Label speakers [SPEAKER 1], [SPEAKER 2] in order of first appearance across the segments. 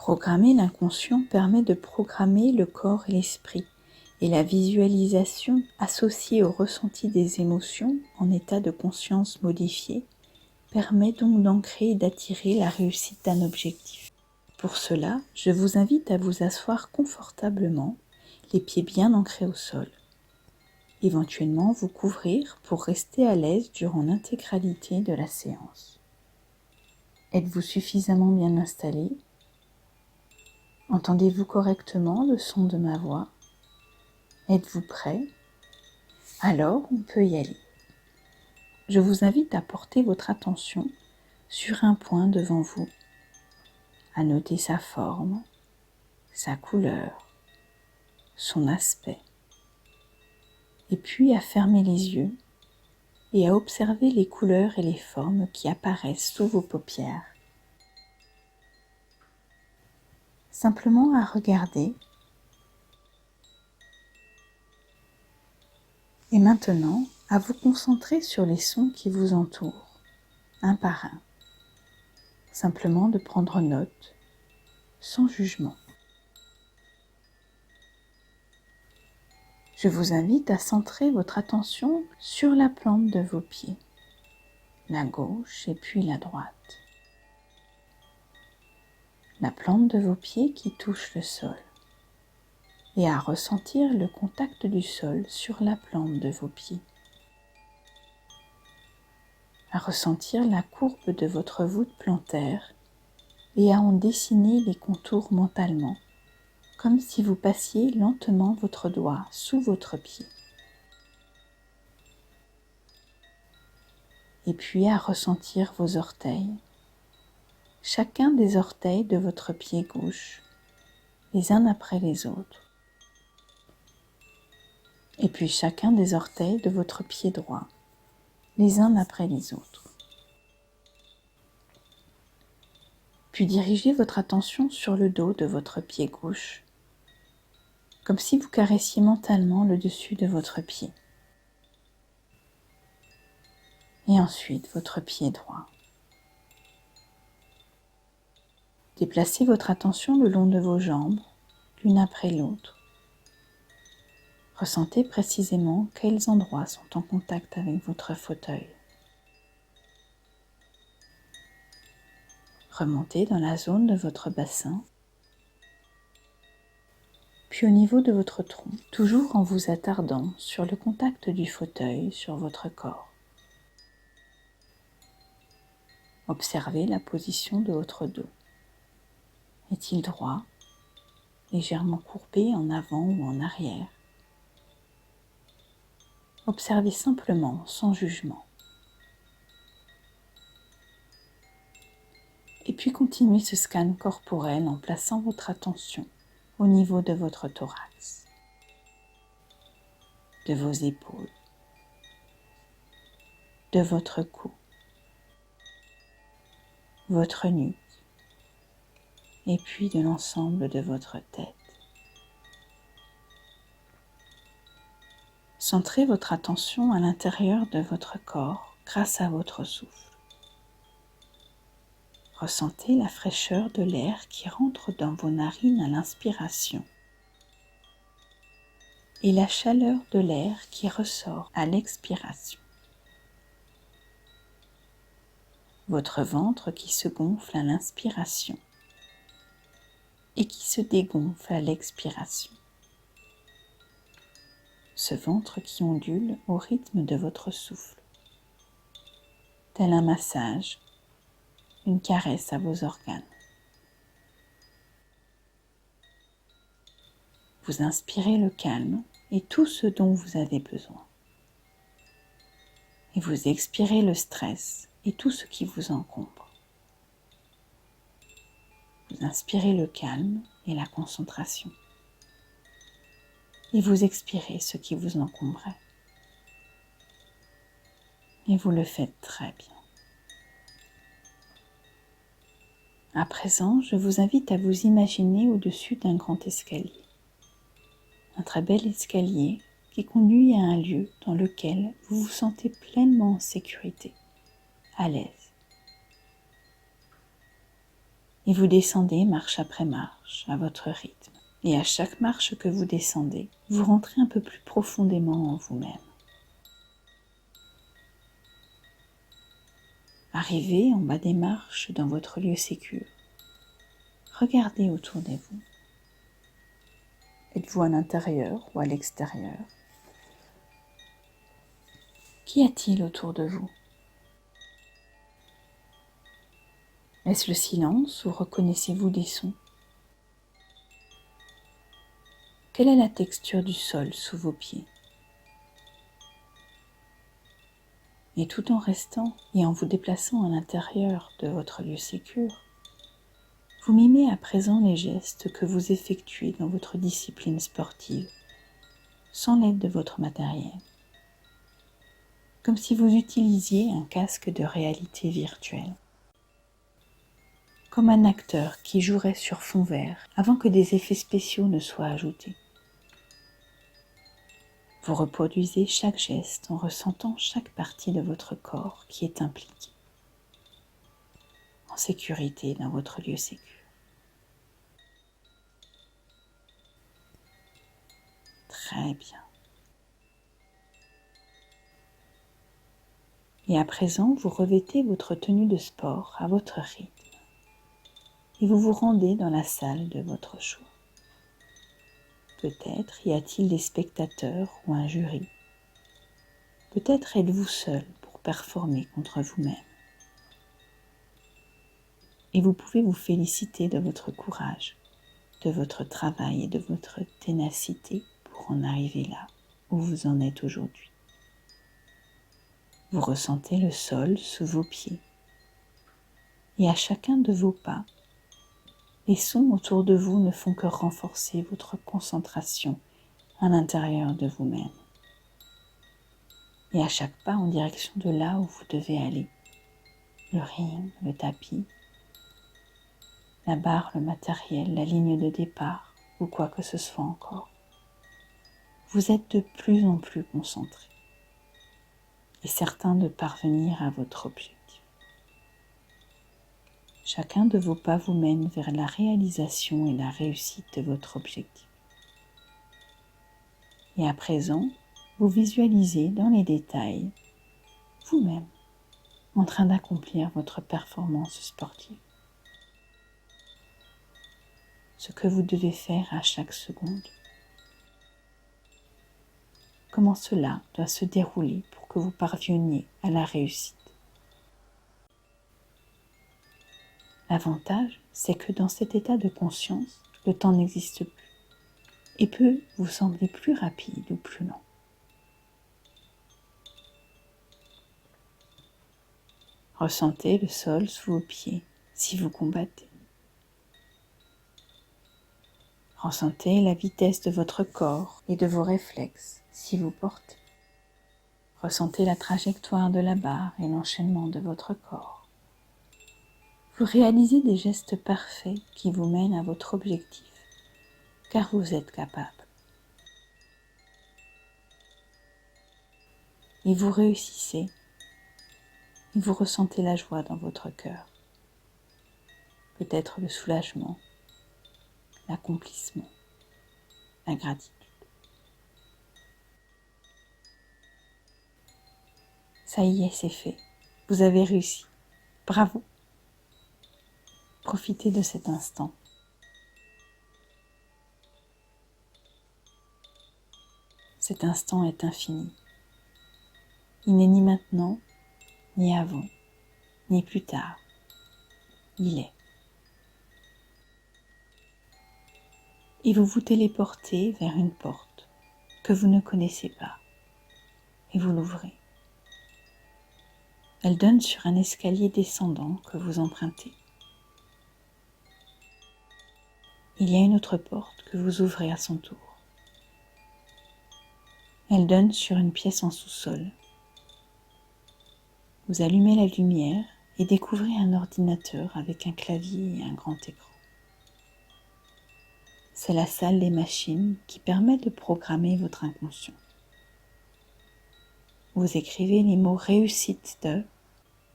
[SPEAKER 1] Programmer l'inconscient permet de programmer le corps et l'esprit, et la visualisation associée au ressenti des émotions en état de conscience modifié permet donc d'ancrer et d'attirer la réussite d'un objectif. Pour cela, je vous invite à vous asseoir confortablement, les pieds bien ancrés au sol. Éventuellement vous couvrir pour rester à l'aise durant l'intégralité de la séance. Êtes-vous suffisamment bien installé ? Entendez-vous correctement le son de ma voix ? Êtes-vous prêt ? Alors on peut y aller. Je vous invite à porter votre attention sur un point devant vous, à noter sa forme, sa couleur, son aspect, et puis à fermer les yeux et à observer les couleurs et les formes qui apparaissent sous vos paupières. Simplement à regarder. Et maintenant, à vous concentrer sur les sons qui vous entourent, un par un. Simplement de prendre note, sans jugement. Je vous invite à centrer votre attention sur la plante de vos pieds, la gauche et puis la droite. La plante de vos pieds qui touche le sol et à ressentir le contact du sol sur la plante de vos pieds. À ressentir la courbe de votre voûte plantaire et à en dessiner les contours mentalement, comme si vous passiez lentement votre doigt sous votre pied. Et puis à ressentir vos orteils, chacun des orteils de votre pied gauche, les uns après les autres. Et puis chacun des orteils de votre pied droit, les uns après les autres. Puis dirigez votre attention sur le dos de votre pied gauche, comme si vous caressiez mentalement le dessus de votre pied. Et ensuite votre pied droit. Déplacez votre attention le long de vos jambes, l'une après l'autre. Ressentez précisément quels endroits sont en contact avec votre fauteuil. Remontez dans la zone de votre bassin, puis au niveau de votre tronc, toujours en vous attardant sur le contact du fauteuil sur votre corps. Observez la position de votre dos. Est-il droit, légèrement courbé en avant ou en arrière ? Observez simplement, sans jugement. Et puis continuez ce scan corporel en plaçant votre attention au niveau de votre thorax, de vos épaules, de votre cou, votre nuque, et puis de l'ensemble de votre tête. Centrez votre attention à l'intérieur de votre corps grâce à votre souffle. Ressentez la fraîcheur de l'air qui rentre dans vos narines à l'inspiration et la chaleur de l'air qui ressort à l'expiration. Votre ventre qui se gonfle à l'inspiration et qui se dégonfle à l'expiration. Ce ventre qui ondule au rythme de votre souffle, tel un massage, une caresse à vos organes. Vous inspirez le calme et tout ce dont vous avez besoin. Et vous expirez le stress et tout ce qui vous encombre. Vous inspirez le calme et la concentration. Et vous expirez ce qui vous encombrait. Et vous le faites très bien. À présent, je vous invite à vous imaginer au-dessus d'un grand escalier. Un très bel escalier qui conduit à un lieu dans lequel vous vous sentez pleinement en sécurité, à l'aise. Et vous descendez marche après marche, à votre rythme. Et à chaque marche que vous descendez, vous rentrez un peu plus profondément en vous-même. Arrivé en bas des marches dans votre lieu sécure, regardez autour de vous. Êtes-vous à l'intérieur ou à l'extérieur? Qu'y a-t-il autour de vous? Est-ce le silence ou reconnaissez-vous des sons? Quelle est la texture du sol sous vos pieds? Et tout en restant et en vous déplaçant à l'intérieur de votre lieu sécure, vous mimez à présent les gestes que vous effectuez dans votre discipline sportive, sans l'aide de votre matériel, comme si vous utilisiez un casque de réalité virtuelle, comme un acteur qui jouerait sur fond vert avant que des effets spéciaux ne soient ajoutés. Vous reproduisez chaque geste en ressentant chaque partie de votre corps qui est impliquée, en sécurité dans votre lieu sécure. Très bien. Et à présent, vous revêtez votre tenue de sport à votre rythme et vous vous rendez dans la salle de votre choix. Peut-être y a-t-il des spectateurs ou un jury. Peut-être êtes-vous seul pour performer contre vous-même. Et vous pouvez vous féliciter de votre courage, de votre travail et de votre ténacité pour en arriver là où vous en êtes aujourd'hui. Vous ressentez le sol sous vos pieds et à chacun de vos pas, les sons autour de vous ne font que renforcer votre concentration à l'intérieur de vous-même. Et à chaque pas en direction de là où vous devez aller, le ring, le tapis, la barre, le matériel, la ligne de départ ou quoi que ce soit encore, vous êtes de plus en plus concentré et certain de parvenir à votre objectif. Chacun de vos pas vous mène vers la réalisation et la réussite de votre objectif. Et à présent, vous visualisez dans les détails vous-même en train d'accomplir votre performance sportive. Ce que vous devez faire à chaque seconde. Comment cela doit se dérouler pour que vous parveniez à la réussite. L'avantage, c'est que dans cet état de conscience, le temps n'existe plus et peut vous sembler plus rapide ou plus lent. Ressentez le sol sous vos pieds si vous combattez. Ressentez la vitesse de votre corps et de vos réflexes si vous portez. Ressentez la trajectoire de la barre et l'enchaînement de votre corps. Vous réalisez des gestes parfaits qui vous mènent à votre objectif, car vous êtes capable. Et vous réussissez, et vous ressentez la joie dans votre cœur. Peut-être le soulagement, l'accomplissement, la gratitude. Ça y est, c'est fait. Vous avez réussi. Bravo. Profitez de cet instant. Cet instant est infini. Il n'est ni maintenant, ni avant, ni plus tard. Il est. Et vous vous téléportez vers une porte que vous ne connaissez pas. Et vous l'ouvrez. Elle donne sur un escalier descendant que vous empruntez. Il y a une autre porte que vous ouvrez à son tour. Elle donne sur une pièce en sous-sol. Vous allumez la lumière et découvrez un ordinateur avec un clavier et un grand écran. C'est la salle des machines qui permet de programmer votre inconscient. Vous écrivez les mots réussite de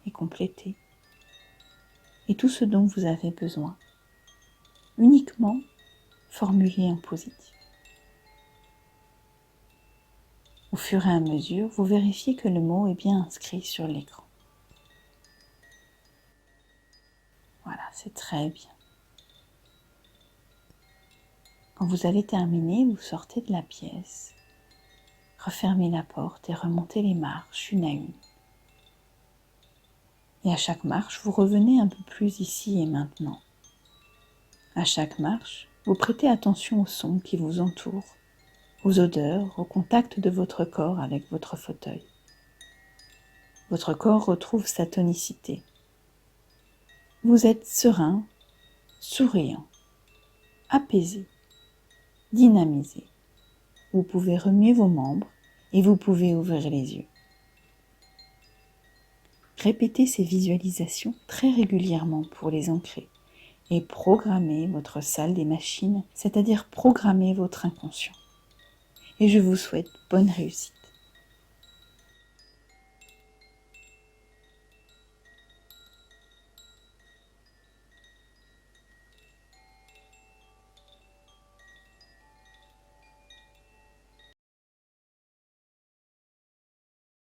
[SPEAKER 1] et complétez. et tout ce dont vous avez besoin. Uniquement formulé en positif. Au fur et à mesure, vous vérifiez que le mot est bien inscrit sur l'écran. Voilà, c'est très bien. Quand vous avez terminé, vous sortez de la pièce, refermez la porte et remontez les marches une à une. Et à chaque marche, vous revenez un peu plus ici et maintenant. À chaque marche, vous prêtez attention aux sons qui vous entourent, aux odeurs, au contact de votre corps avec votre fauteuil. Votre corps retrouve sa tonicité. Vous êtes serein, souriant, apaisé, dynamisé. Vous pouvez remuer vos membres et vous pouvez ouvrir les yeux. Répétez ces visualisations très régulièrement pour les ancrer et programmer votre salle des machines, c'est-à-dire programmer votre inconscient. Et je vous souhaite bonne réussite.